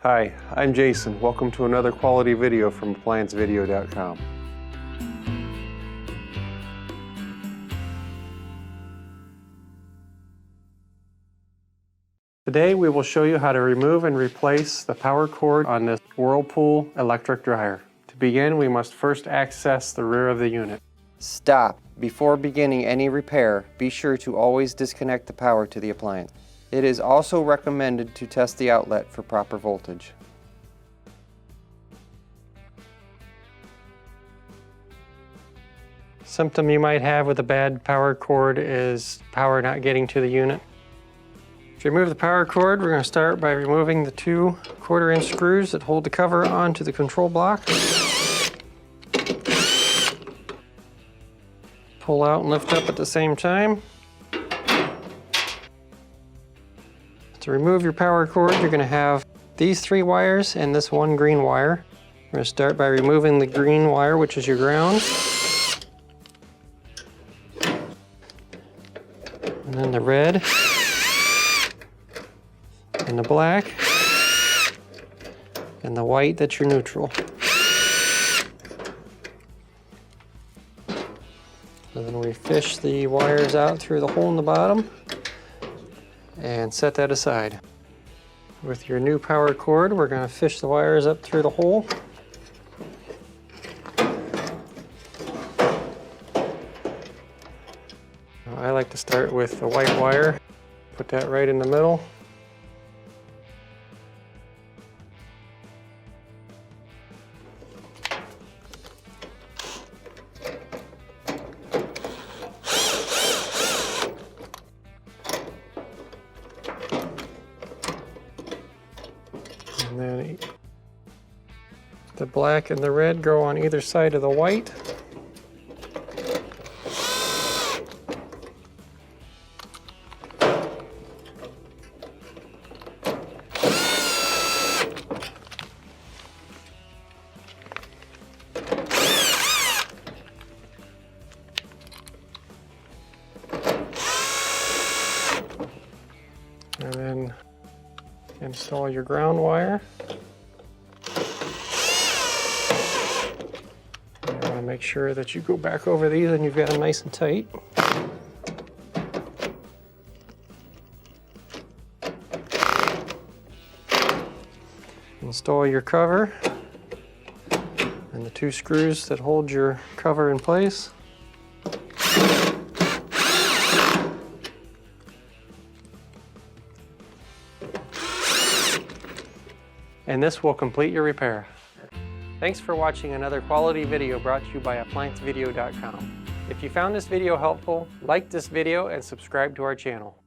Hi, I'm Jason. Welcome to another quality video from ApplianceVideo.com. Today we will show you how to remove and replace the power cord on this Whirlpool electric dryer. To begin, we must first access the rear of the unit. Stop. Before beginning any repair, be sure to always disconnect the power to the appliance. It is also recommended to test the outlet for proper voltage. Symptom you might have with a bad power cord is power not getting to the unit. To remove the power cord, we're going to start by removing the two 1/4-inch screws that hold the cover onto the control block. Pull out and lift up at the same time. To remove your power cord, you're going to have these 3 wires and this 1 green wire. We're going to start by removing the green wire, which is your ground. And then the red. And the black. And the white, that's your neutral. And then we fish the wires out through the hole in the bottom and set that aside. With your new power cord, we're going to fish the wires up through the hole. I like to start with the white wire, put that right in the middle. And then the black and the red go on either side of the white. And then install your ground wire. You want to make sure that you go back over these and you've got them nice and tight. Install your cover and the 2 screws that hold your cover in place. And this will complete your repair. Thanks for watching another quality video brought to you by ApplianceVideo.com. If you found this video helpful, like this video and subscribe to our channel.